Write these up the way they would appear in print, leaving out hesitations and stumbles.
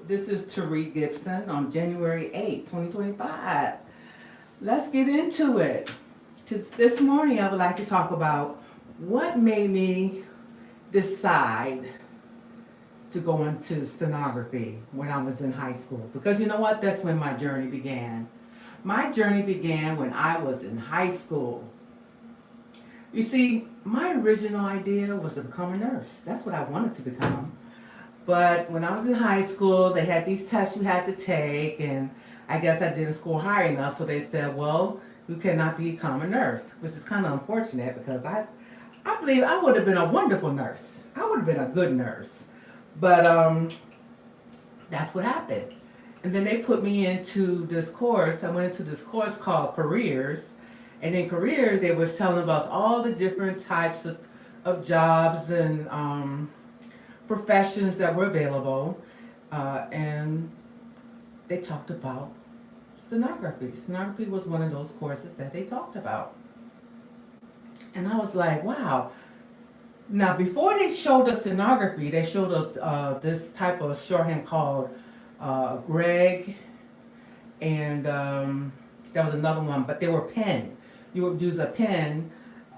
This is Tariq Gibson on January 8th, 2025. Let's get into it. This morning, I would like to talk about what made me decide to go into stenography when I was in high school. Because you know what? That's when my journey began. My journey began when I was in high school. You see, my original idea was to become a nurse. That's what I wanted to become. But when I was in high school, they had these tests you had to take, and I guess I didn't score high enough, so they said, well, you cannot become a nurse, which is kind of unfortunate because I believe I would have been a wonderful nurse. I would have been a good nurse. But that's what happened. And then they put me into this course. I went into this course called Careers. And in Careers, they was telling about all the different types of jobs and professions that were available, and they talked about stenography. Stenography was one of those courses that they talked about. And I was like, wow. Now, before they showed us stenography, they showed us this type of shorthand called Greg, and there was another one, but they were pen. You would use a pen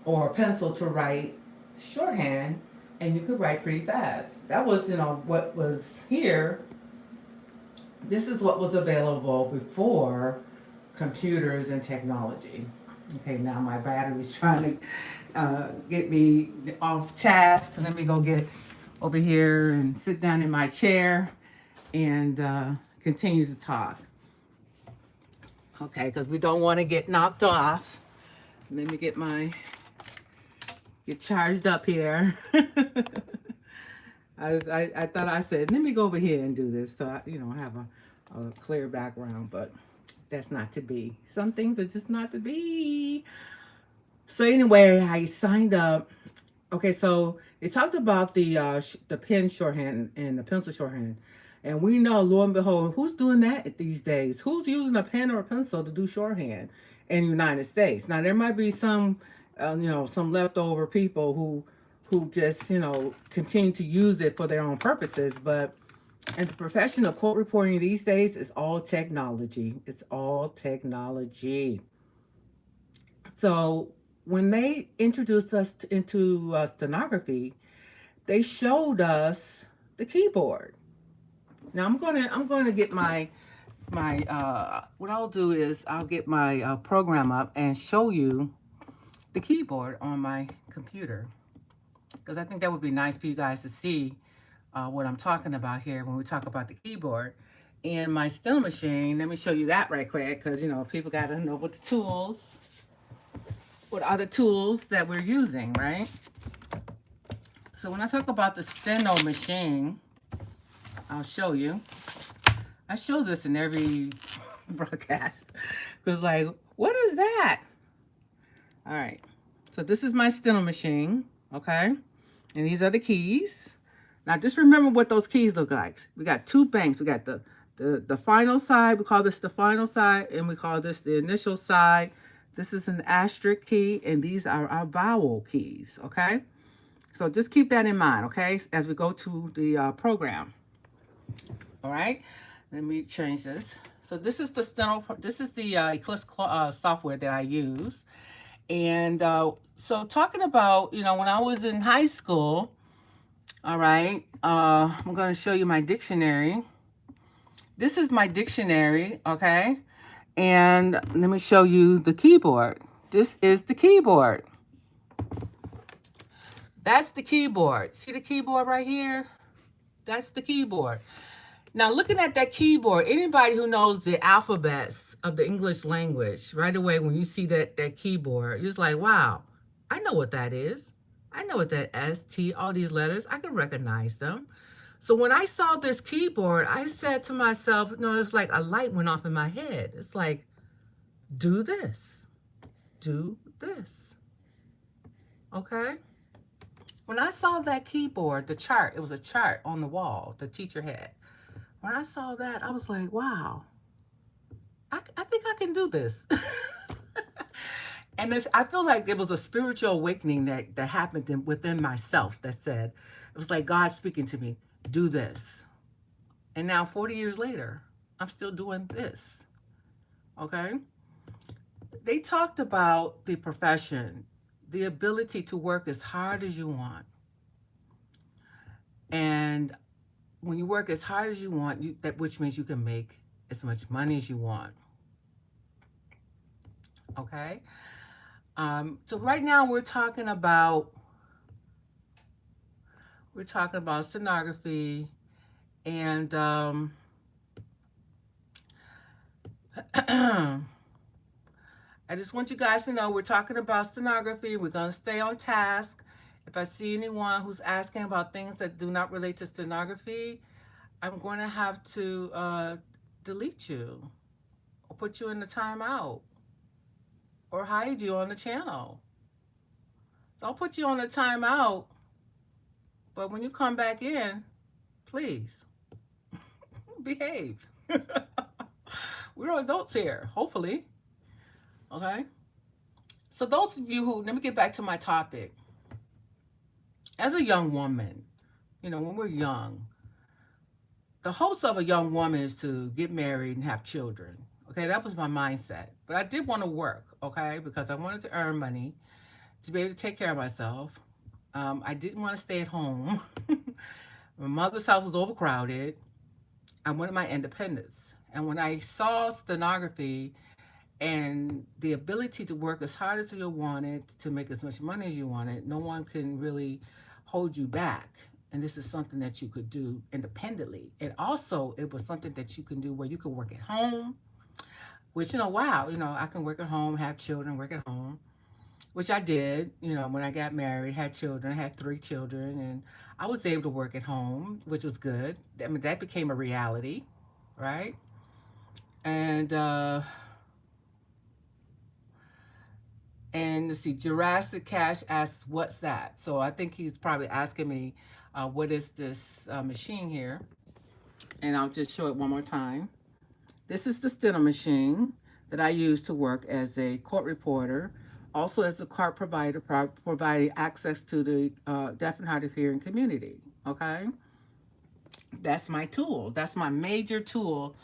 or a pencil to write shorthand, and you could write pretty fast. That was, what was here. This is what was available before computers and technology. Okay, now my battery's trying to get me off task. Let me go get over here and sit down in my chair and continue to talk. Okay, because we don't want to get knocked off. Let me get charged up here. I thought I said, let me go over here and do this so I, have a clear background, but that's not to be. Some things are just not to be. So anyway, I signed up. Okay, so they talked about the pen shorthand and the pencil shorthand. And we know, lo and behold, who's doing that these days? Who's using a pen or a pencil to do shorthand in the United States? Now, there might be some some leftover people who just, continue to use it for their own purposes. But in the profession of quote reporting these days, it's all technology. It's all technology. So when they introduced us into stenography, they showed us the keyboard. Now I'm gonna get my what I'll do is I'll get my program up and show you the keyboard on my computer, because I think that would be nice for you guys to see what I'm talking about here when we talk about the keyboard. And my steno machine, let me show you that right quick, because people got to know what are the tools that we're using, right? So when I talk about the steno machine, I'll show you. I show this in every broadcast because, like, what is that? All right. So this is my steno machine, okay? And these are the keys. Now just remember what those keys look like. We got two banks. We got the final side. We call this the final side, and we call this the initial side. This is an asterisk key, and these are our vowel keys, okay? So just keep that in mind, okay, as we go to the program. All right, let me change this. So this is the Eclipse software that I use. And so talking about, when I was in high school, all right, I'm going to show you my dictionary. This is my dictionary, okay? And let me show you the keyboard. This is the keyboard. That's the keyboard. See the keyboard right here? That's the keyboard. Now, looking at that keyboard, anybody who knows the alphabets of the English language, right away when you see that keyboard, you're just like, wow, I know what that is. I know what that S, T, all these letters, I can recognize them. So when I saw this keyboard, I said to myself, it's like a light went off in my head. It's like, do this, do this, okay? When I saw that keyboard, the chart, it was a chart on the wall the teacher had. When I saw that, I was like, wow, I think I can do this. And I feel like it was a spiritual awakening that happened within myself that said, it was like God speaking to me, do this. And now 40 years later, I'm still doing this. Okay? They talked about the profession, the ability to work as hard as you want. And when you work as hard as you want, that which means you can make as much money as you want. Okay? So right now we're talking about stenography, and I just want you guys to know we're talking about stenography. We're going to stay on task. If I see anyone who's asking about things that do not relate to stenography, I'm going to have to delete you or put you in the timeout or hide you on the channel. So I'll put you on the timeout, but when you come back in, please behave. We're adults here, hopefully. Okay? So those of you who, let me get back to my topic. As a young woman, when we're young, the hopes of a young woman is to get married and have children. Okay, that was my mindset. But I did want to work, okay, because I wanted to earn money to be able to take care of myself. I didn't want to stay at home. My mother's house was overcrowded. I wanted my independence. And when I saw stenography and the ability to work as hard as you wanted to make as much money as you wanted, no one can really hold you back. And this is something that you could do independently. And also, it was something that you can do where you could work at home, which, wow, I can work at home, have children, work at home, which I did, when I got married, had children, had 3 children, and I was able to work at home, which was good. I mean, that became a reality, right? And let's see, Jurassic Cash asks, what's that? So I think he's probably asking me, what is this machine here? And I'll just show it one more time. This is the steno machine that I use to work as a court reporter, also as a card provider, providing access to the deaf and hard of hearing community. Okay? That's my tool. That's my major tool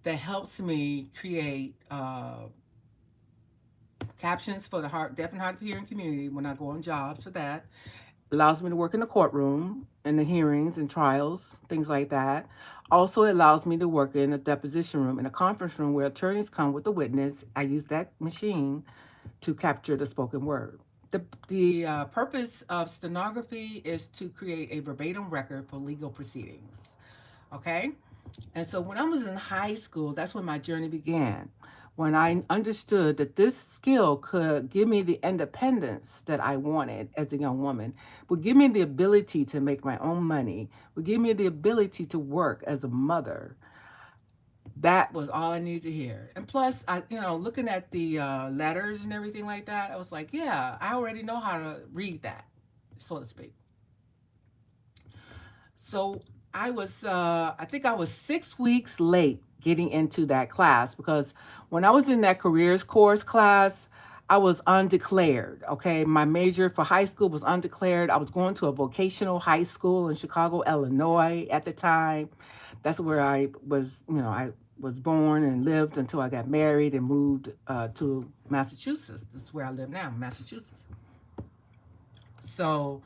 that helps me create captions for the deaf and hard of hearing community when I go on jobs for that. Allows me to work in the courtroom, in the hearings and trials, things like that. Also, it allows me to work in a deposition room, in a conference room where attorneys come with the witness. I use that machine to capture the spoken word. The purpose of stenography is to create a verbatim record for legal proceedings. Okay? And so when I was in high school, that's when my journey began. When I understood that this skill could give me the independence that I wanted as a young woman, would give me the ability to make my own money, would give me the ability to work as a mother. That was all I needed to hear. And plus, looking at the letters and everything like that, I was like, yeah, I already know how to read that, so to speak. So I think I was 6 weeks late getting into that class because when I was in that careers course class, I was undeclared. Okay. My major for high school was undeclared. I was going to a vocational high school in Chicago, Illinois at the time. That's where I was, I was born and lived until I got married and moved to Massachusetts. This is where I live now, Massachusetts. So,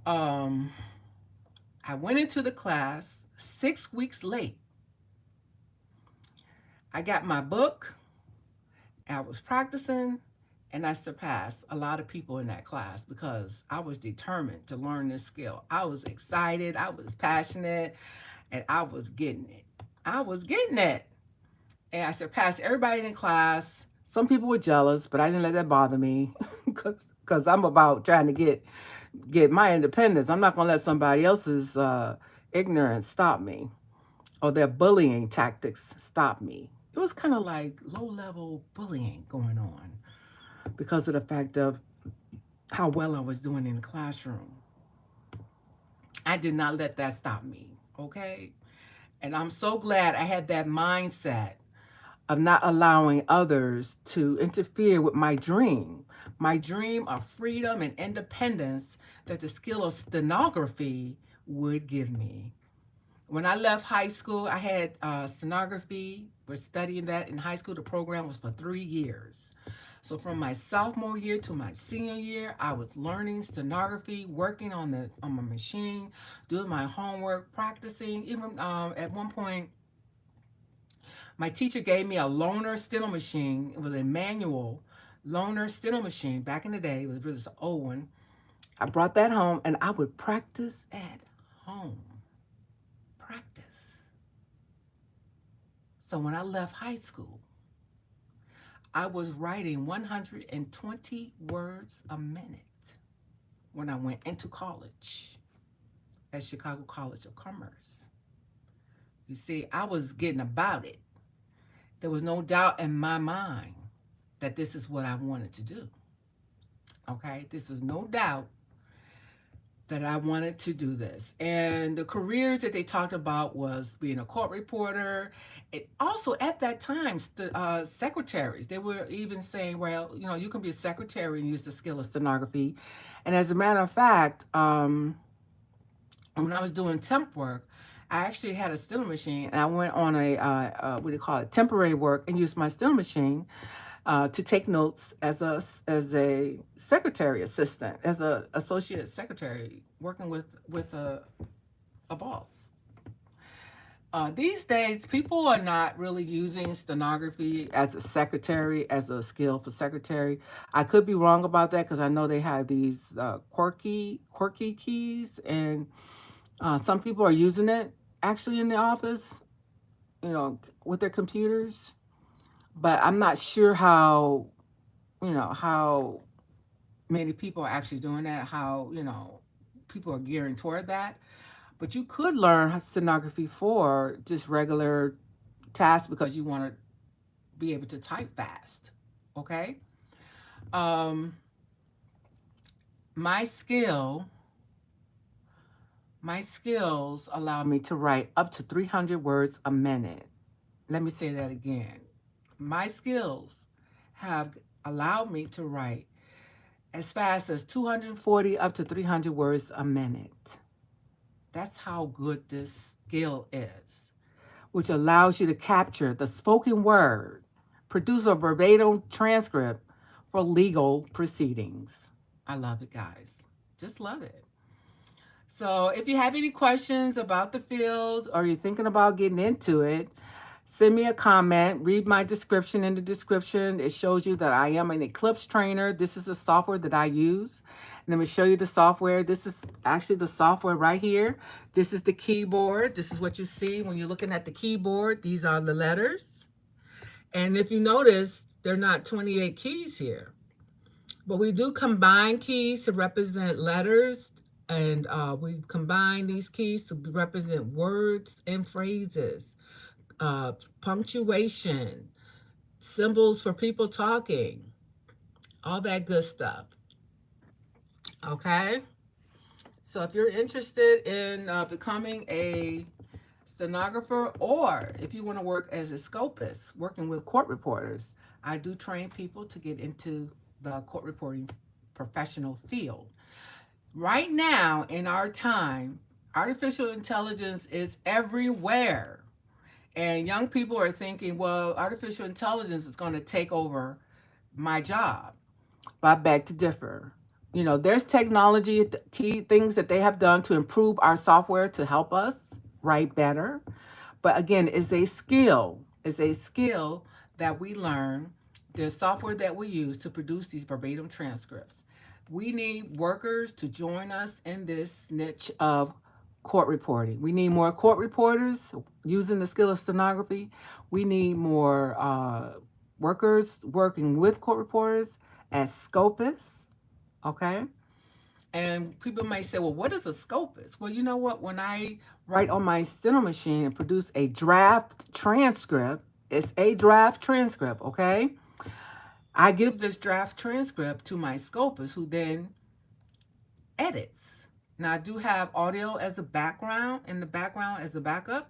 I went into the class 6 weeks late. I got my book, I was practicing, and I surpassed a lot of people in that class because I was determined to learn this skill. I was excited, I was passionate, and I was getting it. I was getting it. And I surpassed everybody in the class. Some people were jealous, but I didn't let that bother me because I'm about trying to get my independence. I'm not going to let somebody else's ignorance stop me or their bullying tactics stop me. It was kind of like low-level bullying going on because of the fact of how well I was doing in the classroom. I did not let that stop me, okay? And I'm so glad I had that mindset of not allowing others to interfere with my dream of freedom and independence that the skill of stenography would give me. When I left high school, I had stenography. We're studying that in high school. The program was for 3 years. So from my sophomore year to my senior year, I was learning stenography, working on my machine, doing my homework, practicing. Even at one point, my teacher gave me a loaner steno machine. It was a manual loaner steno machine back in the day. It was really an old one. I brought that home and I would practice at home. Practice. So when I left high school, I was writing 120 words a minute when I went into college at Chicago College of Commerce. You see, I was getting about it. There was no doubt in my mind that this is what I wanted to do. Okay, this was no doubt that I wanted to do this. And the careers that they talked about was being a court reporter. And also at that time, secretaries, they were even saying, well, you know, you can be a secretary and use the skill of stenography. And as a matter of fact, when I was doing temp work, I actually had a steno machine, and I went on what do you call it, temporary work, and used my steno machine to take notes as a secretary assistant, as a associate secretary, working with a boss. These days, people are not really using stenography as a secretary, as a skill for secretary. I could be wrong about that because I know they have these quirky keys, and some people are using it actually in the office, you know, with their computers. But I'm not sure how, you know, how many people are actually doing that, how, you know, people are gearing toward that. But you could learn stenography for just regular tasks because you want to be able to type fast. Okay? Um, my skill, my skills allow me to write up to 300 words a minute. Let me say that again. My skills have allowed me to write as fast as 240 up to 300 words a minute. That's how good this skill is, which allows you to capture the spoken word, produce a verbatim transcript for legal proceedings. I love it, guys. Just love it. So if you have any questions about the field or you're thinking about getting into it, send me a comment. Read my description in the description. It shows you that I am an Eclipse trainer. This is the software that I use. And let me show you the software. This is actually the software right here. This is the keyboard. This is what you see when you're looking at the keyboard. These are the letters. And if you notice, there are not 28 keys here. But we do combine keys to represent letters, and we combine these keys to represent words and phrases, punctuation, symbols for people talking, all that good stuff. Okay? So if you're interested in becoming a stenographer, or if you want to work as a scopist, working with court reporters, I do train people to get into the court reporting professional field. Right now, in our time, artificial intelligence is everywhere. And young people are thinking, well, artificial intelligence is going to take over my job. But I beg to differ. You know, there's technology, things that they have done to improve our software to help us write better. But again, it's a skill. It's a skill that we learn. There's software that we use to produce these verbatim transcripts. We need workers to join us in this niche of court reporting. We need more court reporters using the skill of stenography. We need more workers working with court reporters as scopists, okay? And people might say, well, what is a scopist? Well, you know what? When I write on my steno machine and produce a draft transcript, it's a draft transcript, okay? I give this draft transcript to my scopist, who then edits. Now, I do have audio as a background, in the background as a backup.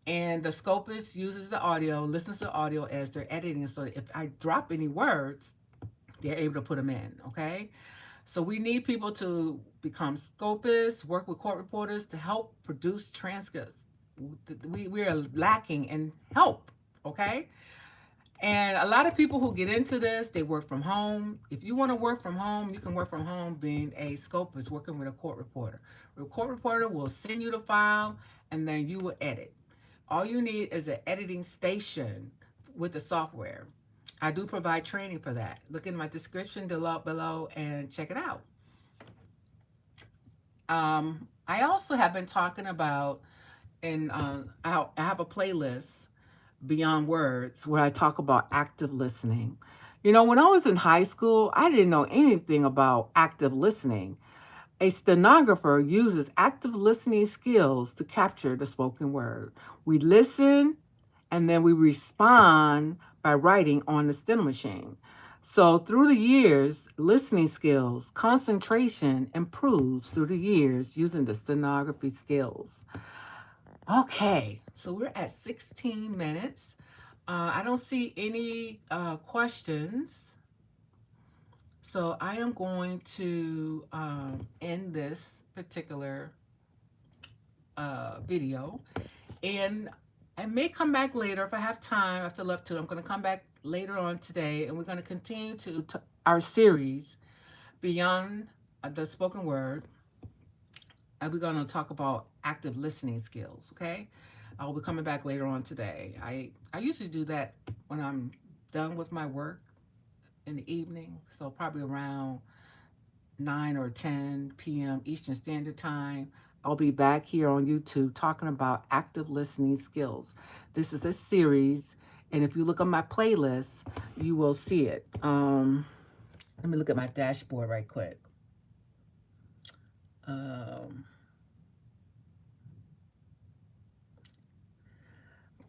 And the scopist uses the audio, listens to the audio as they're editing. So if I drop any words, they're able to put them in, okay? So we need people to become scopists, work with court reporters to help produce transcripts. We are lacking in help, okay? And a lot of people who get into this, they work from home. If you want to work from home, you can work from home being a scopist, working with a court reporter. The court reporter will send you the file and then you will edit. All you need is an editing station with the software. I do provide training for that. Look in my description below and check it out. I also have been talking about, and I have a playlist, Beyond Words, where I talk about active listening. You know, when I was in high school, I didn't know anything about active listening. A stenographer uses active listening skills to capture the spoken word. We listen and then we respond by writing on the steno machine. So through the years, listening skills, concentration improves through the years using the stenography skills. Okay, so we're at 16 minutes. I don't see any questions. So I am going to end this particular video. And I may come back later if I have time. I feel up to it. I'm going to come back later on today, and we're going to continue to our series Beyond the Spoken Word. And we're going to talk about active listening skills, okay? I'll be coming back later on today. I usually do that when I'm done with my work in the evening, so probably around 9 or 10 p.m. Eastern Standard Time. I'll be back here on YouTube talking about active listening skills. This is a series, and if you look on my playlist, you will see it. Let me look at my dashboard right quick.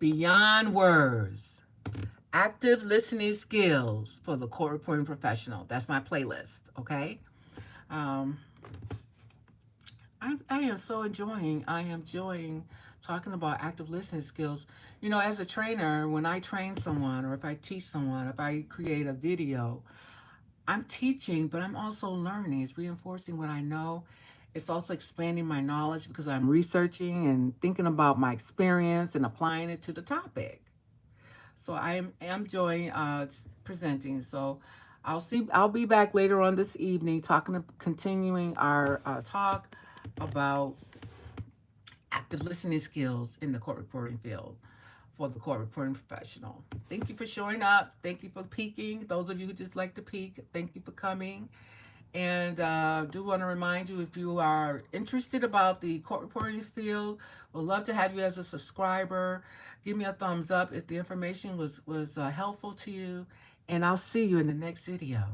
Beyond Words, active listening skills for the court reporting professional. That's my playlist, okay? I am so enjoying talking about active listening skills. You know, as a trainer, when I train someone or if I teach someone, if I create a video, I'm teaching, but I'm also learning. It's reinforcing what I know. It's also expanding my knowledge because I'm researching and thinking about my experience and applying it to the topic. So I am enjoying presenting. So I'll be back later on this evening continuing our talk about active listening skills in the court reporting field for the court reporting professional. Thank you for showing up. Thank you for peeking. Those of you who just like to peek, thank you for coming. And do want to remind you, if you are interested about the court reporting field, we'd love to have you as a subscriber. Give me a thumbs up if the information was helpful to you. And I'll see you in the next video.